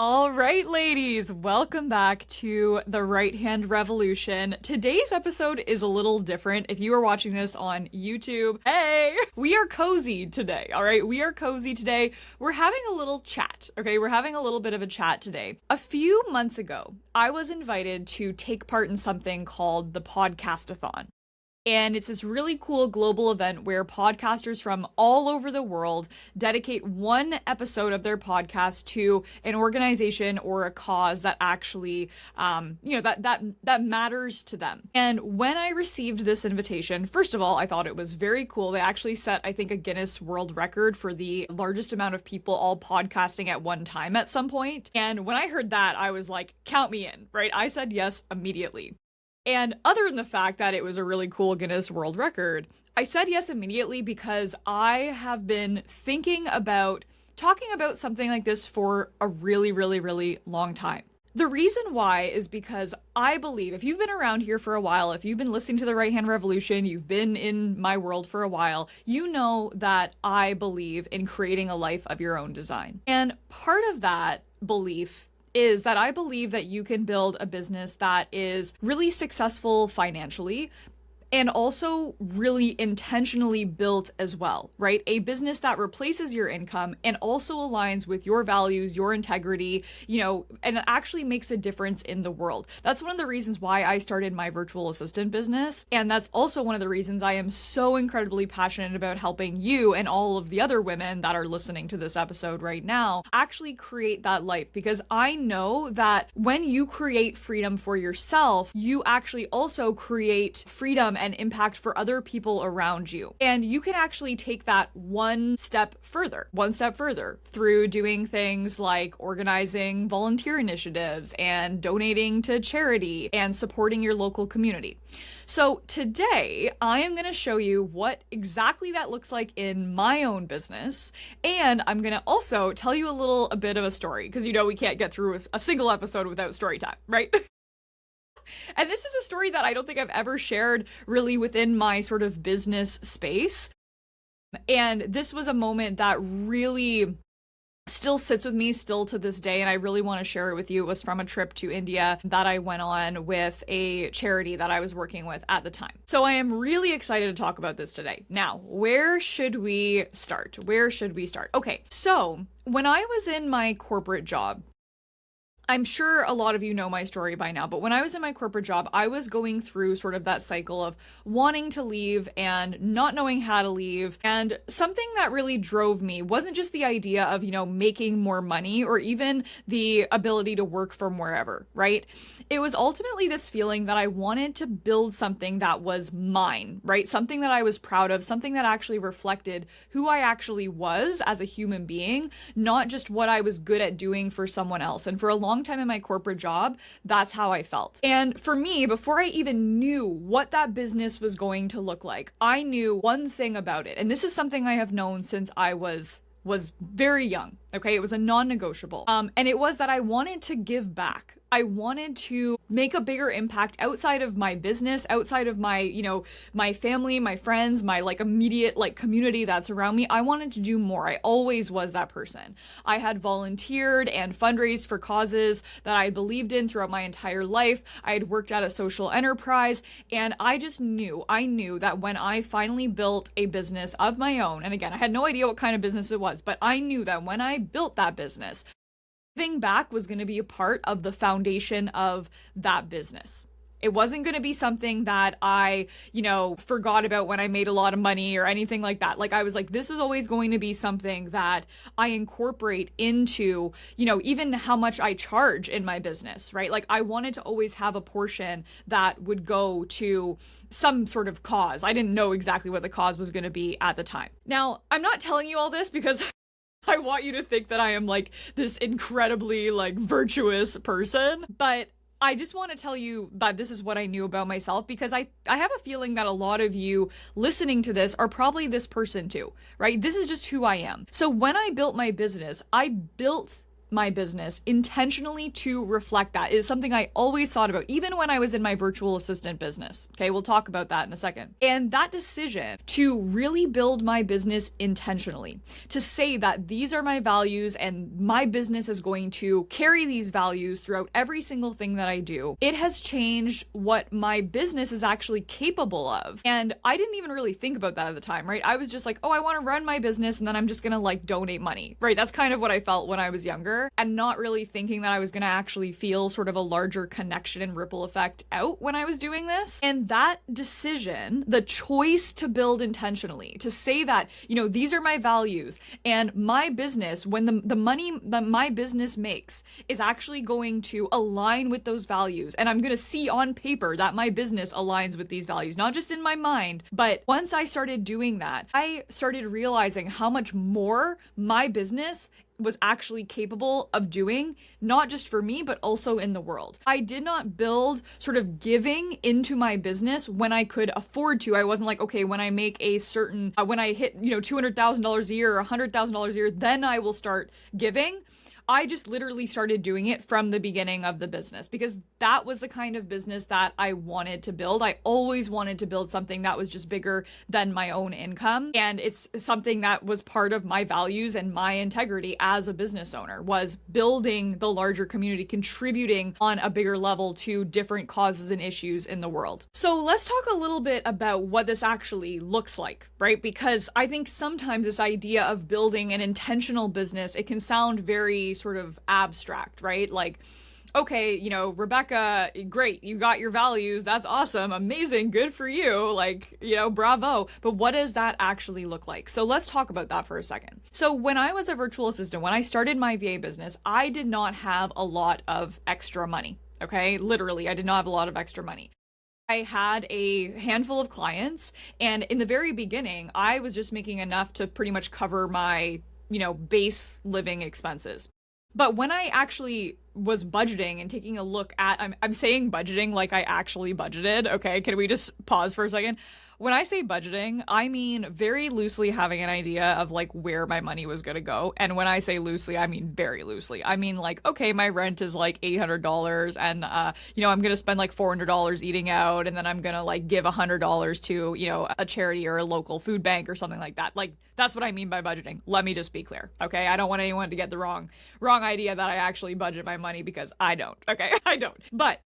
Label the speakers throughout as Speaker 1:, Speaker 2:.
Speaker 1: All right, ladies, welcome back to the Right Hand Revolution. Today's episode is a little different. If you are watching this on YouTube, hey, we are cozy today, all right? We are cozy today. We're having a little chat, okay? We're having a little bit of a chat today. A few months ago, I was invited to take part in something called the Podcasthon. And it's this really cool global event where podcasters from all over the world dedicate one episode of their podcast to an organization or a cause that actually, that matters to them. And when I received this invitation, first of all, I thought it was very cool. They actually set, I think, a Guinness World Record for the largest amount of people all podcasting at one time at some point. And when I heard that, I was like, count me in, right? I said yes immediately. And other than the fact that it was a really cool Guinness World Record, I said yes immediately because I have been thinking about talking about something like this for a really, really, really long time. The reason why is because I believe, if you've been around here for a while, if you've been listening to the Right Hand Revolution, you've been in my world for a while, you know that I believe in creating a life of your own design. And part of that belief is that I believe that you can build a business that is really successful financially and also really intentionally built as well, right? A business that replaces your income and also aligns with your values, your integrity, and actually makes a difference in the world. That's one of the reasons why I started my virtual assistant business. And that's also one of the reasons I am so incredibly passionate about helping you and all of the other women that are listening to this episode right now actually create that life. Because I know that when you create freedom for yourself, you actually also create freedom and impact for other people around you. And you can actually take that one step further through doing things like organizing volunteer initiatives and donating to charity and supporting your local community. So today I am going to show you what exactly that looks like in my own business. And I'm going to also tell you a bit of a story because we can't get through a single episode without story time, right? And this is a story that I don't think I've ever shared really within my sort of business space. And this was a moment that really still sits with me still to this day, and I really want to share it with you. It was from a trip to India that I went on with a charity that I was working with at the time. So I am really excited to talk about this today. Now, where should we start? Okay, so when I was in my corporate job, I'm sure a lot of you know my story by now, but when I was in my corporate job, I was going through sort of that cycle of wanting to leave and not knowing how to leave. And something that really drove me wasn't just the idea of, making more money or even the ability to work from wherever, right? It was ultimately this feeling that I wanted to build something that was mine, right? Something that I was proud of, something that actually reflected who I actually was as a human being, not just what I was good at doing for someone else. And for a long time in my corporate job, that's how I felt. And for me, before I even knew what that business was going to look like, I knew one thing about it. And this is something I have known since I was very young. Okay. It was a non-negotiable. And it was that I wanted to give back. I wanted to make a bigger impact outside of my business, outside of my, my family, my friends, my immediate community that's around me. I wanted to do more. I always was that person. I had volunteered and fundraised for causes that I believed in throughout my entire life. I had worked at a social enterprise, and I knew that when I finally built a business of my own, and again, I had no idea what kind of business it was, but I knew that when I built that business, giving back was going to be a part of the foundation of that business. It wasn't going to be something that I, forgot about when I made a lot of money or anything like that. I was like, this is always going to be something that I incorporate into, even how much I charge in my business, right? I wanted to always have a portion that would go to some sort of cause. I didn't know exactly what the cause was going to be at the time. Now, I'm not telling you all this because I want you to think that I am this incredibly virtuous person, but I just want to tell you that this is what I knew about myself because I have a feeling that a lot of you listening to this are probably this person too, right? This is just who I am. So when I built my business, I built my business intentionally to reflect that. It is something I always thought about, even when I was in my virtual assistant business. Okay, we'll talk about that in a second. And that decision to really build my business intentionally, to say that these are my values and my business is going to carry these values throughout every single thing that I do, it has changed what my business is actually capable of. And I didn't even really think about that at the time, right? I was just like, oh, I want to run my business and then I'm just going to like donate money, right? That's kind of what I felt when I was younger, and not really thinking that I was going to actually feel sort of a larger connection and ripple effect out when I was doing this. And that decision, the choice to build intentionally, to say that, these are my values and my business, when the money that my business makes is actually going to align with those values. And I'm going to see on paper that my business aligns with these values, not just in my mind. But once I started doing that, I started realizing how much more my business was actually capable of doing, not just for me, but also in the world. I did not build sort of giving into my business when I could afford to. I wasn't like, okay, when I make a certain, when I hit, $200,000 a year or $100,000 a year, then I will start giving. I just literally started doing it from the beginning of the business because that was the kind of business that I wanted to build. I always wanted to build something that was just bigger than my own income. And it's something that was part of my values and my integrity as a business owner, was building the larger community, contributing on a bigger level to different causes and issues in the world. So let's talk a little bit about what this actually looks like, right? Because I think sometimes this idea of building an intentional business, it can sound very sort of abstract, right? Like, okay, Rebecca, great, you got your values, that's awesome, amazing, good for you, like, bravo. But what does that actually look like? So let's talk about that for a second. So when I was a virtual assistant, when I started my VA business, I did not have a lot of extra money, okay? Literally, I did not have a lot of extra money. I had a handful of clients, and in the very beginning, I was just making enough to pretty much cover my, base living expenses. But when I actually was budgeting and taking a look at, I'm saying budgeting like I actually budgeted, okay? Can we just pause for a second? When I say budgeting, I mean very loosely having an idea of like where my money was going to go. And when I say loosely, I mean very loosely. I mean like, okay, my rent is like $800 and, I'm going to spend like $400 eating out. And then I'm going to like give $100 to, a charity or a local food bank or something like that. Like, that's what I mean by budgeting. Let me just be clear. Okay. I don't want anyone to get the wrong idea that I actually budget my money, because I don't. Okay. I don't. But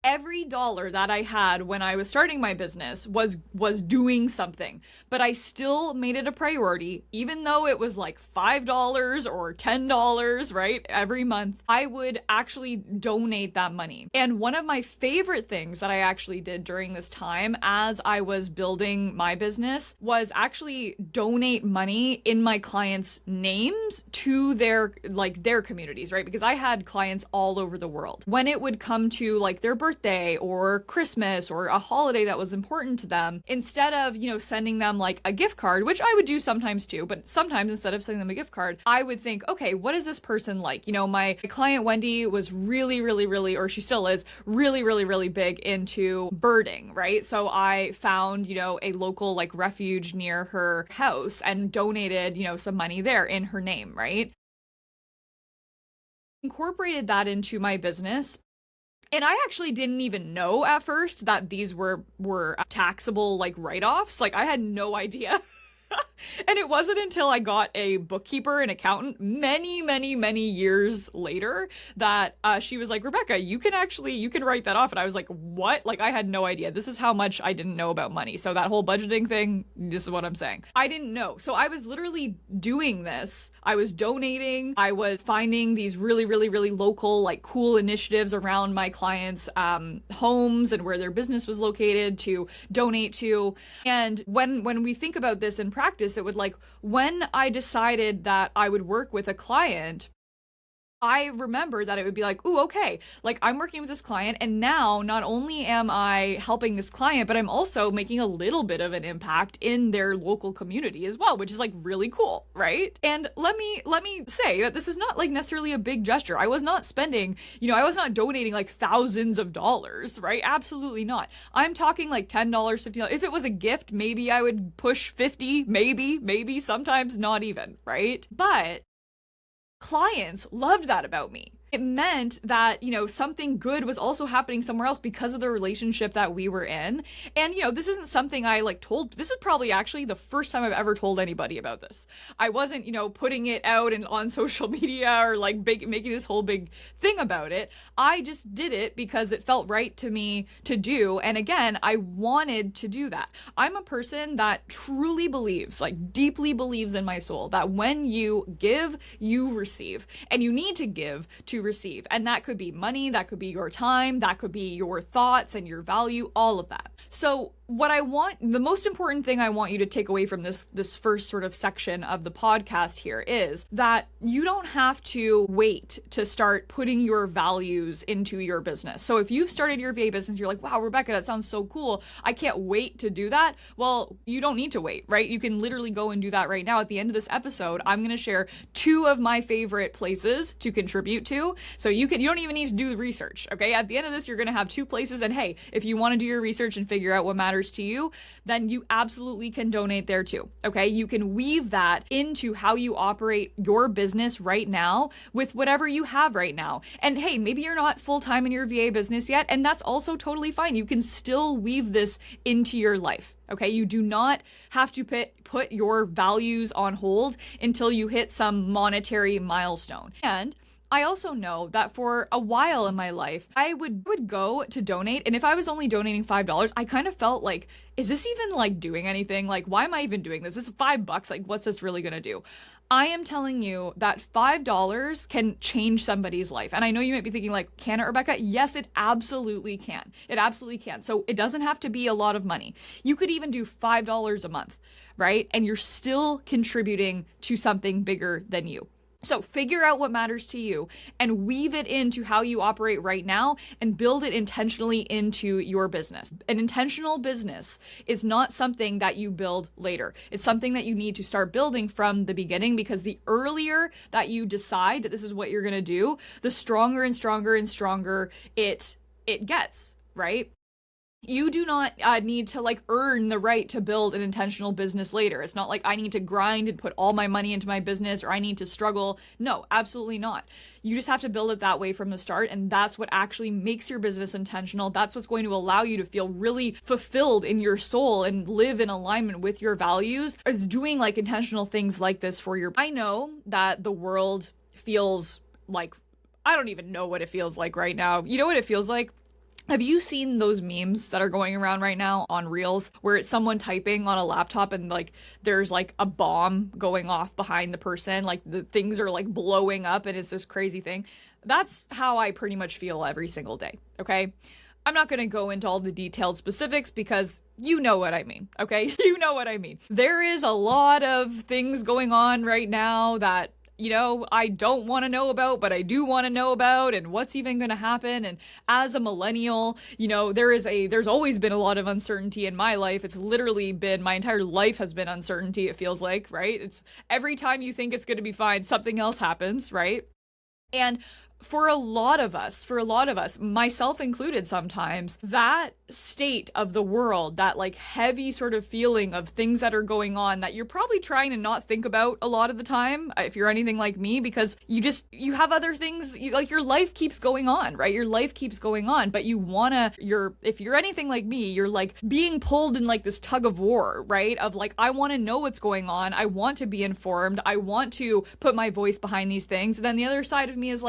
Speaker 1: every dollar that I had when I was starting my business was doing something, but I still made it a priority, even though it was like $5 or $10, right? Every month, I would actually donate that money. And one of my favorite things that I actually did during this time as I was building my business was actually donate money in my clients' names to their communities, right? Because I had clients all over the world. When it would come to like their birthday or Christmas or a holiday that was important to them, instead of, sending them like a gift card, which I would do sometimes too, but sometimes instead of sending them a gift card, I would think, okay, what is this person like? My client Wendy was really, really, really, or she still is really, really, really big into birding, right? So I found, a local like refuge near her house and donated, some money there in her name, right? Incorporated that into my business. And I actually didn't even know at first that these were taxable like write-offs. Like, I had no idea. And it wasn't until I got a bookkeeper, an accountant, many, many, many years later that she was like, Rebecca, you can write that off. And I was like, what? Like, I had no idea. This is how much I didn't know about money. So that whole budgeting thing, this is what I'm saying. I didn't know. So I was literally doing this. I was donating. I was finding these really, really, really local, like cool initiatives around my clients' homes and where their business was located to donate to. And when we think about this in practice, it would like, when I decided that I would work with a client, I remember that it would be like, ooh, okay, like I'm working with this client, and now not only am I helping this client, but I'm also making a little bit of an impact in their local community as well, which is like really cool, right? And let me say that this is not like necessarily a big gesture. I was not spending, I was not donating like thousands of dollars, right? Absolutely not. I'm talking like $10, $50. If it was a gift, maybe I would push 50, maybe, sometimes not even, right? But clients loved that about me. It meant that, something good was also happening somewhere else because of the relationship that we were in. And, this isn't something I this is probably actually the first time I've ever told anybody about this. I wasn't, putting it out and on social media or making this whole big thing about it. I just did it because it felt right to me to do. And again, I wanted to do that. I'm a person that truly believes, deeply believes in my soul, that when you give, you receive. And you need to give to receive. And that could be money, that could be your time, that could be your thoughts and your value, all of that. So the most important thing I want you to take away from this first sort of section of the podcast here is that you don't have to wait to start putting your values into your business. So if you've started your VA business, you're like, wow, Rebecca, that sounds so cool. I can't wait to do that. Well, you don't need to wait, right? You can literally go and do that right now. At the end of this episode, I'm going to share 2 of my favorite places to contribute to. So you don't even need to do the research. Okay. At the end of this, you're going to have 2 places. And hey, if you want to do your research and figure out what matters to you, then you absolutely can donate there too. Okay. You can weave that into how you operate your business right now with whatever you have right now. And hey, maybe you're not full-time in your VA business yet, and that's also totally fine. You can still weave this into your life. Okay, you do not have to put your values on hold until you hit some monetary milestone. And I also know that for a while in my life, I would go to donate, and if I was only donating $5, I kind of felt like, is this even doing anything? Why am I even doing this? This is $5. What's this really gonna do? I am telling you that $5 can change somebody's life. And I know you might be thinking can it, Rebecca? Yes, it absolutely can. It absolutely can. So it doesn't have to be a lot of money. You could even do $5 a month, right? And you're still contributing to something bigger than you. So figure out what matters to you and weave it into how you operate right now and build it intentionally into your business. An intentional business is not something that you build later. It's something that you need to start building from the beginning, because the earlier that you decide that this is what you're going to do, the stronger and stronger and stronger it gets, right? You do not need to earn the right to build an intentional business later. It's not like I need to grind and put all my money into my business, or I need to struggle. No, absolutely not. You just have to build it that way from the start. And that's what actually makes your business intentional. That's what's going to allow you to feel really fulfilled in your soul and live in alignment with your values. It's doing intentional things like this for your. I know that the world feels I don't even know what it feels like right now. You know what it feels like? Have you seen those memes that are going around right now on Reels where it's someone typing on a laptop and there's a bomb going off behind the person, the things are blowing up and it's this crazy thing? That's how I pretty much feel every single day, okay? I'm not going to go into all the detailed specifics because you know what I mean, okay? You know what I mean. There is a lot of things going on right now that I don't want to know about, but I do want to know about, and what's even going to happen. And as a millennial, there's always been a lot of uncertainty in my life. It's literally been, my entire life has been uncertainty, it feels like, right? It's every time you think it's going to be fine, something else happens, right? And for a lot of us, myself included sometimes, that state of the world, that heavy sort of feeling of things that are going on that you're probably trying to not think about a lot of the time, if you're anything like me, because you have other things, your life keeps going on, right? Your life keeps going on, but if you're anything like me, you're being pulled in this tug of war, right? Of I want to know what's going on. I want to be informed. I want to put my voice behind these things. And then the other side of me is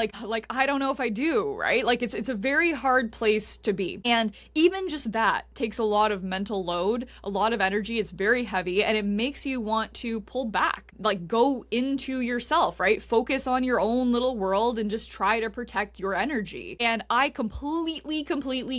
Speaker 1: I don't know if I do, right? It's a very hard place to be. And even just that takes a lot of mental load, a lot of energy. It's very heavy, and it makes you want to pull back, go into yourself, right? Focus on your own little world and just try to protect your energy. And I completely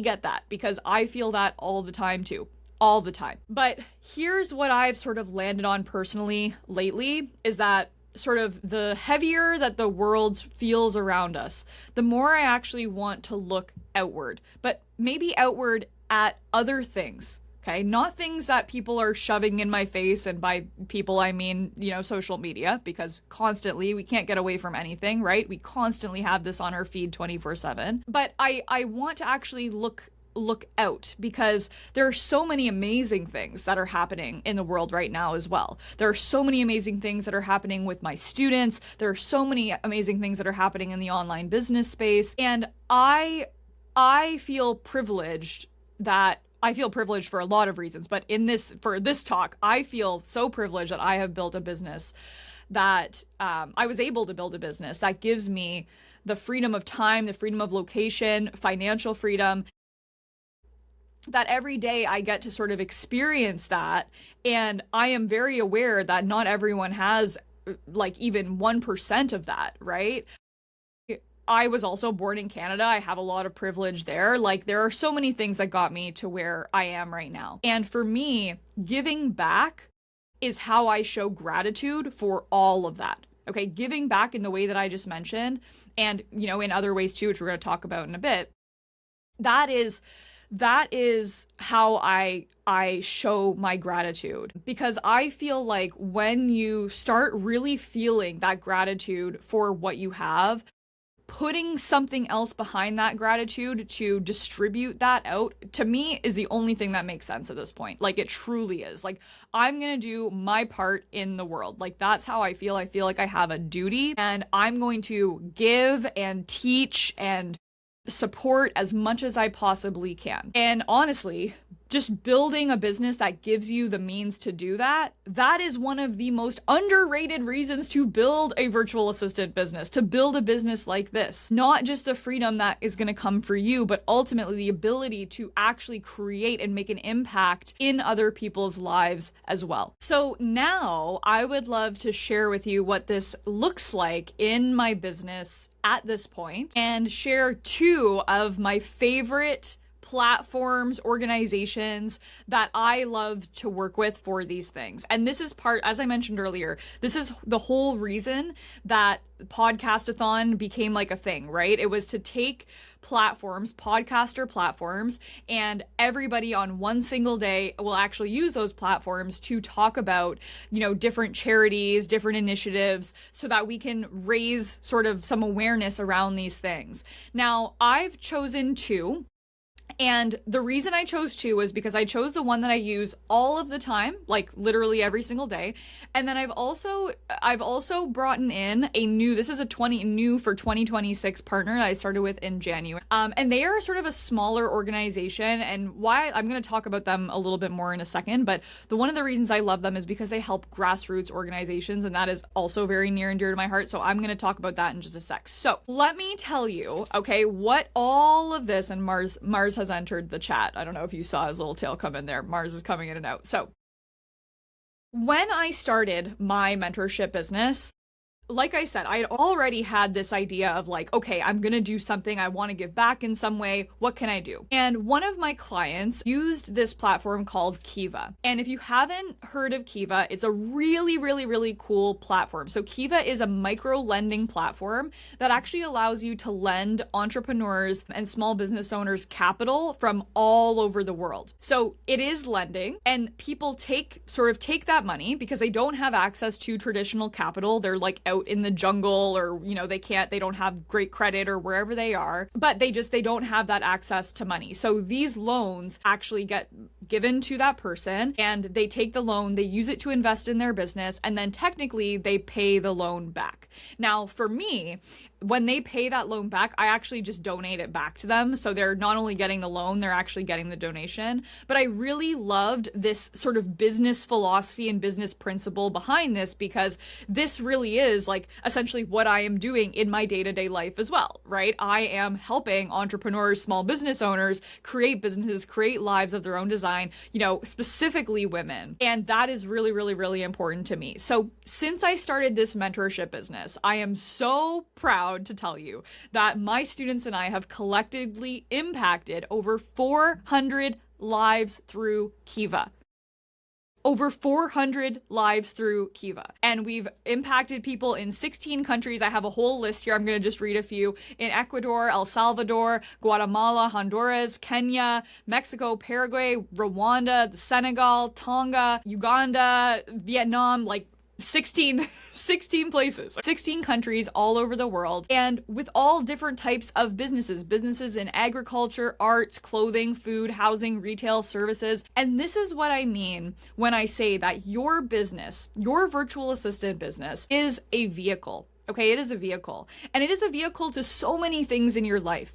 Speaker 1: get that, because I feel that all the time too. All the time. But here's what I've sort of landed on personally lately, is that sort of the heavier that the world feels around us, the more I actually want to look outward, but maybe outward at other things, okay? Not things that people are shoving in my face, and by people I mean, social media, because constantly we can't get away from anything, right? We constantly have this on our feed 24/7. But I want to actually look look out, because there are so many amazing things that are happening in the world right now as well. There are so many amazing things that are happening with my students. There are so many amazing things that are happening in the online business space. And I feel privileged for a lot of reasons, but for this talk, I feel so privileged that I have built a business that I was able to build a business that gives me the freedom of time, the freedom of location, financial freedom, that every day I get to sort of experience that. And I am very aware that not everyone has like even 1% of that, right? I was also born in Canada. I have a lot of privilege there. Like, there are so many things that got me to where I am right now. And for me, giving back is how I show gratitude for all of that. Okay, giving back in the way that I just mentioned, and, you know, in other ways too, which we're going to talk about in a bit, that is how I show my gratitude. Because I feel like when you start really feeling that gratitude for what you have, putting something else behind that gratitude to distribute that out, to me, is the only thing that makes sense at this point. Like, it truly is. Like, I'm gonna do my part in the world. Like, that's how I feel. I feel like I have a duty, and I'm going to give and teach and support as much as I possibly can. And honestly, just building a business that gives you the means to do that, that is one of the most underrated reasons to build a virtual assistant business, to build a business like this. Not just the freedom that is going to come for you, but ultimately the ability to actually create and make an impact in other people's lives as well. So now I would love to share with you what this looks like in my business at this point, and share two of my favorite platforms, organizations that I love to work with for these things. And this is part, as I mentioned earlier, this is the whole reason that Podcasthon became like a thing, right? It was to take platforms, podcaster platforms, and everybody on one single day will actually use those platforms to talk about, you know, different charities, different initiatives, so that we can raise sort of some awareness around these things. Now, I've chosen two. And the reason I chose two was because I chose the one that I use all of the time, like literally every single day. And then I've also brought in a new, this is a new for 2026 partner that I started with in January. And they are sort of a smaller organization, and why I'm going to talk about them a little bit more in a second. But one of the reasons I love them is because they help grassroots organizations, and that is also very near and dear to my heart. So I'm going to talk about that in just a sec. So let me tell you, okay, what all of this, and Mars has entered the chat. I don't know if you saw his little tail come in there. Mars is coming in and out. So when I started my mentorship business, like I said, I had already had this idea of like, okay, I'm going to do something. I want to give back in some way. What can I do? And one of my clients used this platform called Kiva. And if you haven't heard of Kiva, it's a really, really, really cool platform. So Kiva is a micro lending platform that actually allows you to lend entrepreneurs and small business owners capital from all over the world. So it is lending, and people take that money because they don't have access to traditional capital. They're like out in the jungle, or, you know, they don't have great credit or wherever they are, but they don't have that access to money. So these loans actually get given to that person, and they take the loan, they use it to invest in their business, and then technically they pay the loan back. Now, for me, when they pay that loan back, I actually just donate it back to them. So they're not only getting the loan, they're actually getting the donation. But I really loved this sort of business philosophy and business principle behind this, because this really is like essentially what I am doing in my day-to-day life as well, right? I am helping entrepreneurs, small business owners create businesses, create lives of their own design, you know, specifically women. And that is really, really, really important to me. So since I started this mentorship business, I am so proud to tell you that my students and I have collectively impacted over 400 lives through Kiva. Over 400 lives through Kiva. And we've impacted people in 16 countries. I have a whole list here. I'm going to just read a few. In Ecuador, El Salvador, Guatemala, Honduras, Kenya, Mexico, Paraguay, Rwanda, Senegal, Tonga, Uganda, Vietnam, like 16 places, 16 countries all over the world, and with all different types of businesses in agriculture, arts, clothing, food, housing, retail, services. And this is what I mean when I say that your business, your virtual assistant business, is a vehicle. Okay, it is a vehicle. And it is a vehicle to so many things in your life.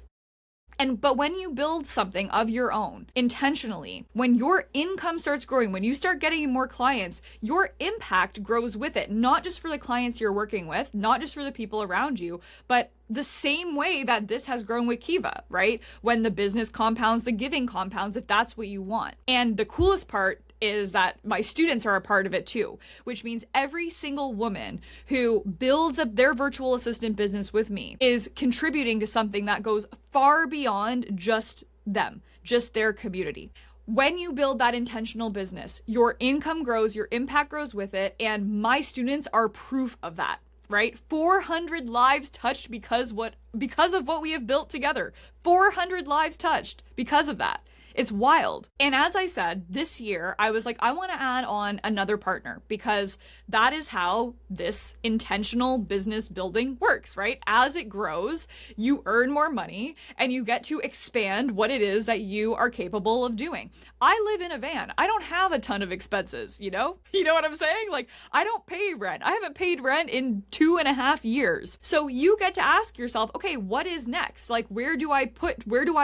Speaker 1: But when you build something of your own intentionally, when your income starts growing, when you start getting more clients, your impact grows with it, not just for the clients you're working with, not just for the people around you, but the same way that this has grown with Kiva, right? When the business compounds, the giving compounds, if that's what you want. And the coolest part is that my students are a part of it too, which means every single woman who builds up their virtual assistant business with me is contributing to something that goes far beyond just them, just their community. When you build that intentional business, your income grows, your impact grows with it, and my students are proof of that. Right? 400 lives touched because of what we have built together. 400 lives touched because of that. It's wild. And as I said, this year, I was like, I want to add on another partner because that is how this intentional business building works, right? As it grows, you earn more money and you get to expand what it is that you are capable of doing. I live in a van. I don't have a ton of expenses, you know? You know what I'm saying? Like, I don't pay rent. I haven't paid rent in 2.5 years. So you get to ask yourself, okay, what is next? Like, where do I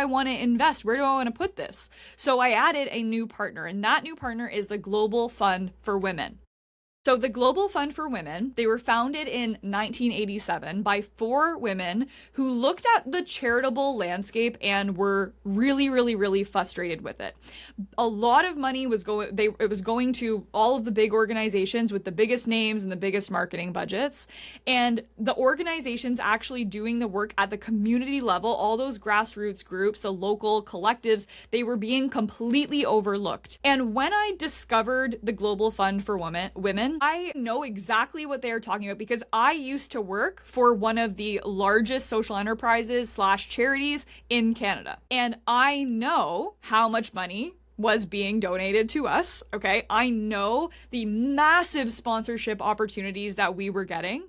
Speaker 1: want to invest? Where do I want to put this? So I added a new partner, and that new partner is the Global Fund for Women. So the Global Fund for Women, they were founded in 1987 by 4 women who looked at the charitable landscape and were really, really, really frustrated with it. A lot of money was going to all of the big organizations with the biggest names and the biggest marketing budgets. And the organizations actually doing the work at the community level, all those grassroots groups, the local collectives, they were being completely overlooked. And when I discovered the Global Fund for Women, I know exactly what they are talking about because I used to work for one of the largest social enterprises / charities in Canada. And I know how much money was being donated to us, okay? I know the massive sponsorship opportunities that we were getting.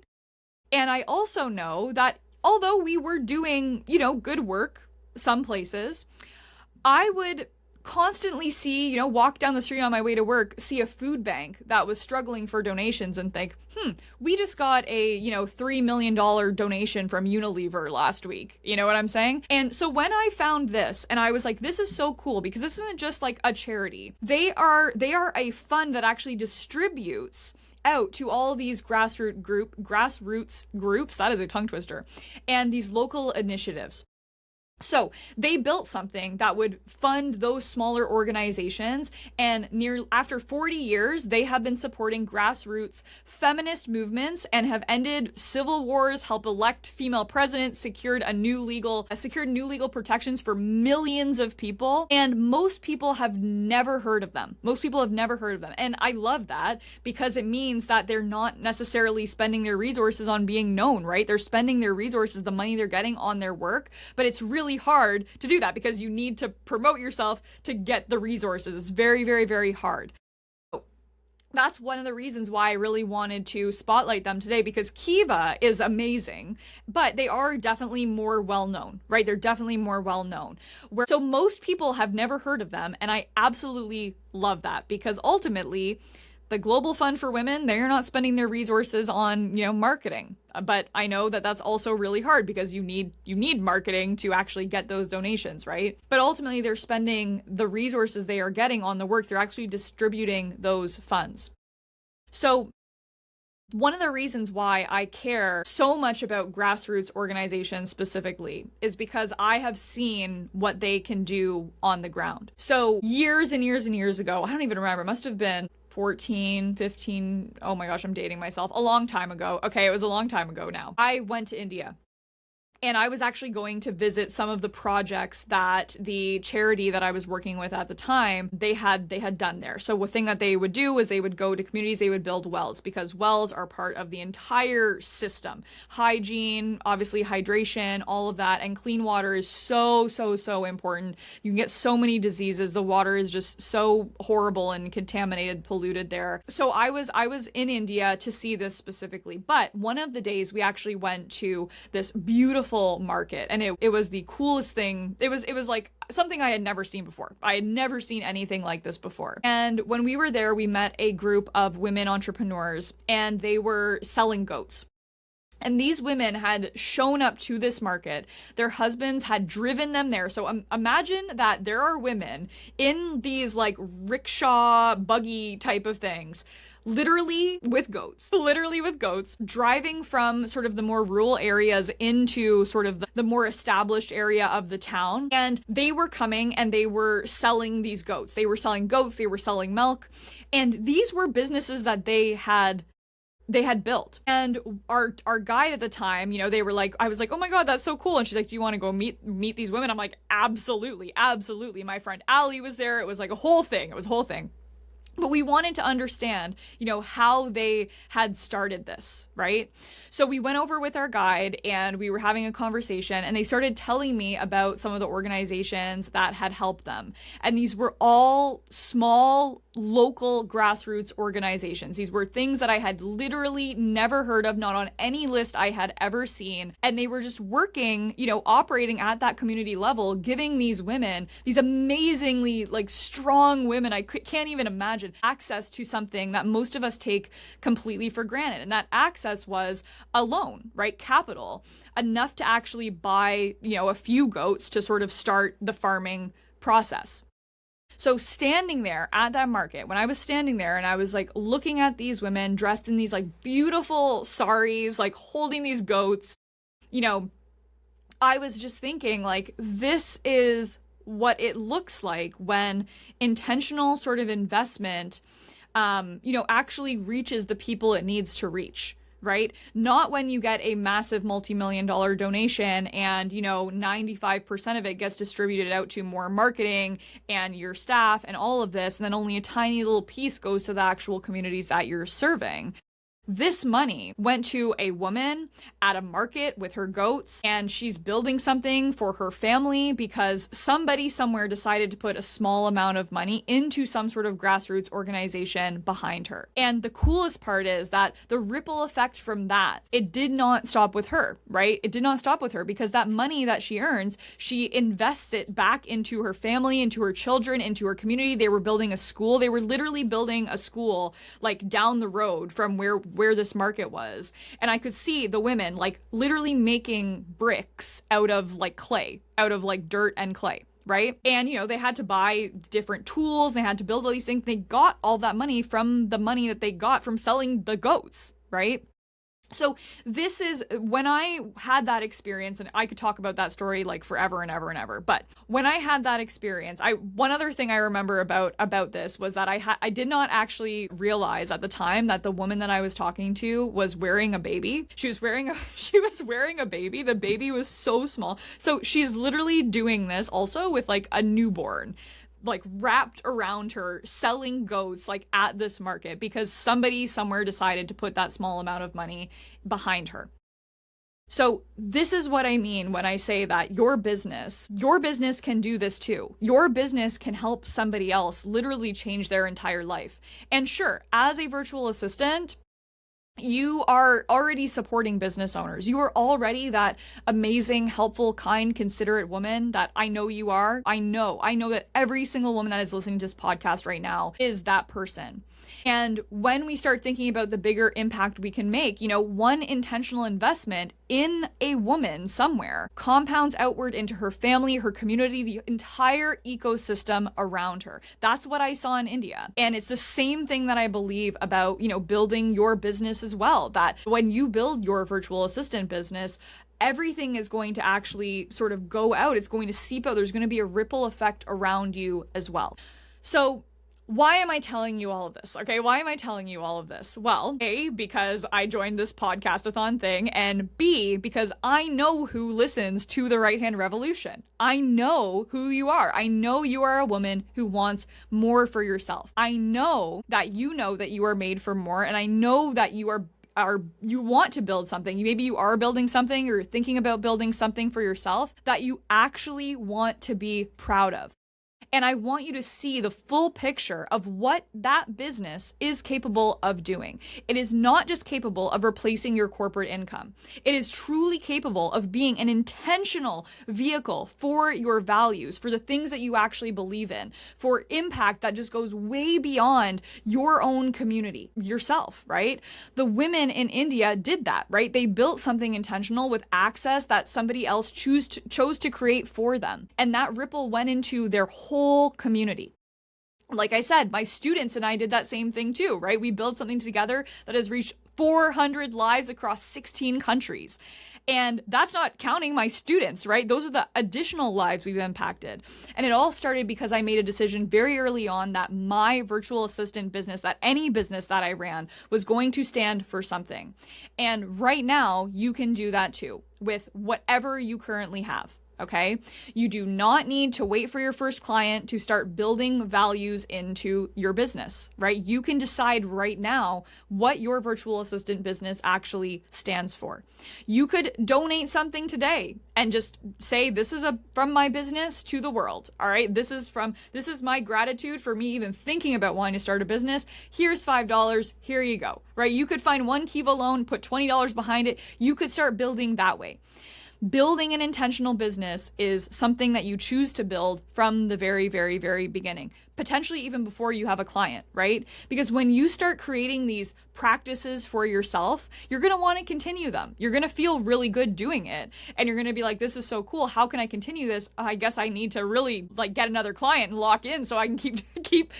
Speaker 1: And I also know that although we were doing, good work some places, I would constantly see, walk down the street on my way to work, see a food bank that was struggling for donations and think, we just got a, $3 million donation from Unilever last week. You know what I'm saying? And so when I found this and I was like, this is so cool because this isn't just like a charity. They are a fund that actually distributes out to all these grassroots groups, that is a tongue twister, and these local initiatives. So they built something that would fund those smaller organizations, and after 40 years, they have been supporting grassroots feminist movements and have ended civil wars, helped elect female presidents, secured new legal protections for millions of people, and most people have never heard of them. And I love that because it means that they're not necessarily spending their resources on being known, right? They're spending their resources, the money they're getting, on their work, but it's really hard to do that because you need to promote yourself to get the resources. It's very, very, very hard. That's one of the reasons why I really wanted to spotlight them today, because Kiva is amazing, but they are definitely more well-known, right? They're definitely more well-known. So most people have never heard of them, and I absolutely love that because ultimately the Global Fund for Women, they're not spending their resources on, marketing. But I know that that's also really hard because you need marketing to actually get those donations, right? But ultimately, they're spending the resources they are getting on the work. They're actually distributing those funds. So one of the reasons why I care so much about grassroots organizations specifically is because I have seen what they can do on the ground. So years and years and years ago, I don't even remember, it must have been 14, 15, oh my gosh, I'm dating myself, a long time ago. Okay, it was a long time ago now. I went to India. And I was actually going to visit some of the projects that the charity that I was working with at the time, they had done there. So one thing that they would do was they would go to communities, they would build wells, because wells are part of the entire system. Hygiene, obviously hydration, all of that. And clean water is so, so, so important. You can get so many diseases. The water is just so horrible and contaminated, polluted there. So I was in India to see this specifically. But one of the days we actually went to this beautiful market, and it was the coolest thing. It was like something I had never seen before. I had never seen anything like this before. And when we were there, we met a group of women entrepreneurs, and they were selling goats. And these women had shown up to this market. Their husbands had driven them there. So imagine that there are women in these like rickshaw, buggy type of things, literally with goats, driving from sort of the more rural areas into sort of the more established area of the town. And they were coming and they were selling these goats. They were selling goats, they were selling milk. And these were businesses that they had built. And our guide at the time, they were like, I was like, oh my God, that's so cool. And she's like, do you want to go meet these women? I'm like, absolutely. My friend Ali was there. It was like a whole thing. But we wanted to understand, how they had started this, right? So we went over with our guide and we were having a conversation, and they started telling me about some of the organizations that had helped them. And these were all small, local grassroots organizations. These were things that I had literally never heard of, not on any list I had ever seen. And they were just working, operating at that community level, giving these women, these amazingly like strong women, I can't even imagine, access to something that most of us take completely for granted. And that access was a loan, right? Capital, enough to actually buy, a few goats to sort of start the farming process. So standing there at that market, when I was standing there and I was like looking at these women dressed in these like beautiful saris, like holding these goats, I was just thinking like, this is what it looks like when intentional sort of investment, actually reaches the people it needs to reach. Right? Not when you get a massive multi-million-dollar donation and, 95% of it gets distributed out to more marketing and your staff and all of this, and then only a tiny little piece goes to the actual communities that you're serving. This money went to a woman at a market with her goats, and she's building something for her family because somebody somewhere decided to put a small amount of money into some sort of grassroots organization behind her. And the coolest part is that the ripple effect from that, it did not stop with her, right? It did not stop with her, because that money that she earns, she invests it back into her family, into her children, into her community. They were building a school. They were literally building a school like down the road from where this market was. And I could see the women like literally making bricks out of like clay, out of like dirt and clay, right? And, they had to buy different tools. They had to build all these things. They got all that money from the money that they got from selling the goats, right? So this is when I had that experience, and I could talk about that story like forever and ever and ever. But when I had that experience, one other thing I remember about this was that I did not actually realize at the time that the woman that I was talking to was wearing a baby. She was wearing a baby. The baby was so small. So she's literally doing this also with like a newborn, like wrapped around her, selling goats like at this market because somebody somewhere decided to put that small amount of money behind her. So this is what I mean when I say that your business can do this too. Your business can help somebody else literally change their entire life. And sure, as a virtual assistant, you are already supporting business owners. You are already that amazing, helpful, kind, considerate woman that I know you are. I know that every single woman that is listening to this podcast right now is that person. And when we start thinking about the bigger impact we can make, one intentional investment in a woman somewhere compounds outward into her family, her community, the entire ecosystem around her. That's what I saw in India. And it's the same thing that I believe about, building your business as well, that when you build your virtual assistant business, everything is going to actually sort of go out. It's going to seep out. There's going to be a ripple effect around you as well. So why am I telling you all of this? Okay, why am I telling you all of this? Well, A, because I joined this podcastathon thing, and B, because I know who listens to the Right Hand Revolution. I know who you are. I know you are a woman who wants more for yourself. I know that you are made for more, and I know that you want to build something. Maybe you are building something, or you're thinking about building something for yourself that you actually want to be proud of. And I want you to see the full picture of what that business is capable of doing. It is not just capable of replacing your corporate income. It is truly capable of being an intentional vehicle for your values, for the things that you actually believe in, for impact that just goes way beyond your own community, yourself, right? The women in India did that, right? They built something intentional with access that somebody else chose to create for them. And that ripple went into their whole community. Like I said, my students and I did that same thing too, right? We built something together that has reached 400 lives across 16 countries. And that's not counting my students, right? Those are the additional lives we've impacted. And it all started because I made a decision very early on that my virtual assistant business, that any business that I ran, was going to stand for something. And right now, you can do that too with whatever you currently have. Okay, you do not need to wait for your first client to start building values into your business, right? You can decide right now what your virtual assistant business actually stands for. You could donate something today and just say, this is from my business to the world. All right, this is my gratitude for me even thinking about wanting to start a business. Here's $5. Here you go, right? You could find one Kiva loan, put $20 behind it. You could start building that way. Building an intentional business is something that you choose to build from the very, very, very beginning, potentially even before you have a client, right? Because when you start creating these practices for yourself, you're going to want to continue them. You're going to feel really good doing it. And you're going to be like, this is so cool. How can I continue this? I guess I need to really get another client and lock in so I can keep,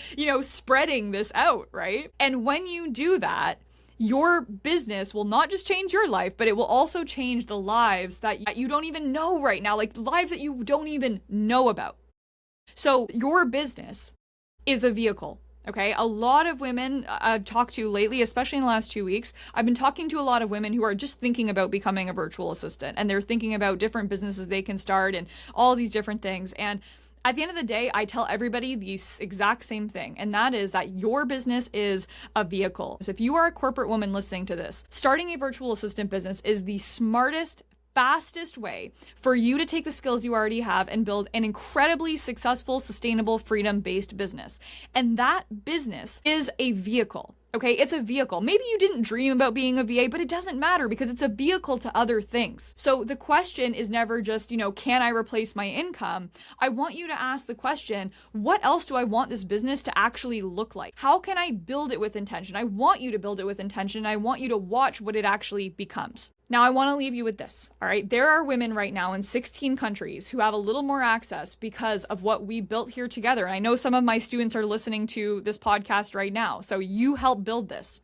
Speaker 1: spreading this out, right? And when you do that, your business will not just change your life, but it will also change the lives that you don't even know right now, like lives that you don't even know about. So your business is a vehicle. Okay, a lot of women I've talked to lately, especially in the last 2 weeks, I've been talking to a lot of women who are just thinking about becoming a virtual assistant, and they're thinking about different businesses they can start and all these different things. And at the end of the day, I tell everybody the exact same thing, and that is that your business is a vehicle. So if you are a corporate woman listening to this, starting a virtual assistant business is the smartest, fastest way for you to take the skills you already have and build an incredibly successful, sustainable, freedom-based business. And that business is a vehicle. Okay, it's a vehicle. Maybe you didn't dream about being a VA, but it doesn't matter because it's a vehicle to other things. So the question is never just, can I replace my income? I want you to ask the question, what else do I want this business to actually look like? How can I build it with intention? I want you to build it with intention. I want you to watch what it actually becomes. Now, I want to leave you with this, all right? There are women right now in 16 countries who have a little more access because of what we built here together. And I know some of my students are listening to this podcast right now, so you helped build this.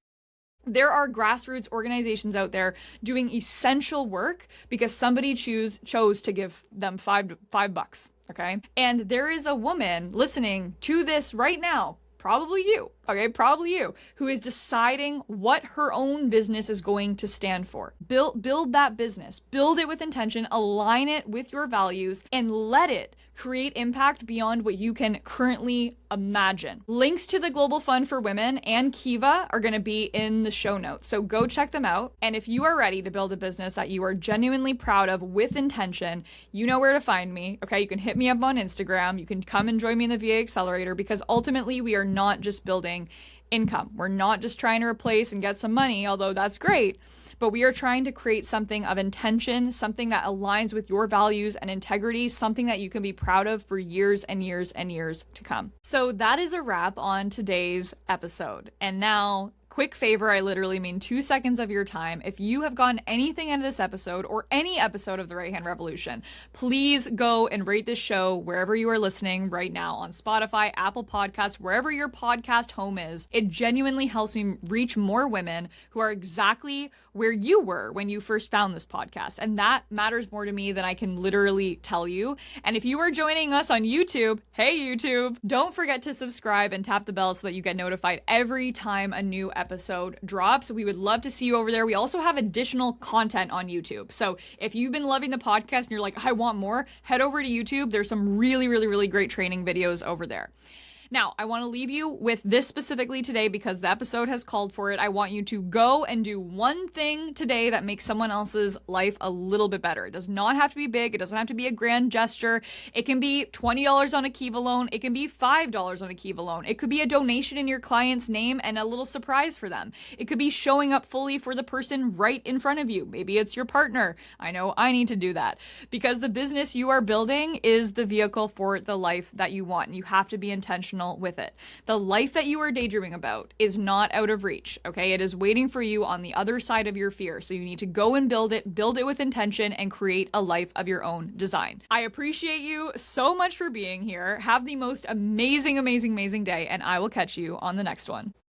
Speaker 1: There are grassroots organizations out there doing essential work because somebody chose to give them $5, okay? And there is a woman listening to this right now, probably you, who is deciding what her own business is going to stand for. Build that business, build it with intention, align it with your values, and let it create impact beyond what you can currently imagine. Links to the Global Fund for Women and Kiva are going to be in the show notes, so go check them out. And if you are ready to build a business that you are genuinely proud of with intention, you know where to find me, okay? You can hit me up on Instagram. You can come and join me in the VA Accelerator, because ultimately we are not just building income. We're not just trying to replace and get some money, although that's great, but we are trying to create something of intention, something that aligns with your values and integrity, something that you can be proud of for years and years and years to come. So that is a wrap on today's episode. And now, quick favor, I literally mean 2 seconds of your time. If you have gotten anything out of this episode or any episode of the Right Hand Revolution, please go and rate this show wherever you are listening right now, on Spotify, Apple Podcasts, wherever your podcast home is. It genuinely helps me reach more women who are exactly where you were when you first found this podcast. And that matters more to me than I can literally tell you. And if you are joining us on YouTube, hey YouTube, don't forget to subscribe and tap the bell so that you get notified every time a new episode drops. We would love to see you over there. We also have additional content on YouTube. So if you've been loving the podcast and you're like, I want more, head over to YouTube. There's some really great training videos over there. Now, I want to leave you with this specifically today because the episode has called for it. I want you to go and do one thing today that makes someone else's life a little bit better. It does not have to be big. It doesn't have to be a grand gesture. It can be $20 on a Kiva loan. It can be $5 on a Kiva loan. It could be a donation in your client's name and a little surprise for them. It could be showing up fully for the person right in front of you. Maybe it's your partner. I know I need to do that because the business you are building is the vehicle for the life that you want. And you have to be intentional with it. The life that you are daydreaming about is not out of reach, okay? It is waiting for you on the other side of your fear. So you need to go and build it with intention, and create a life of your own design. I appreciate you so much for being here. Have the most amazing day, and I will catch you on the next one.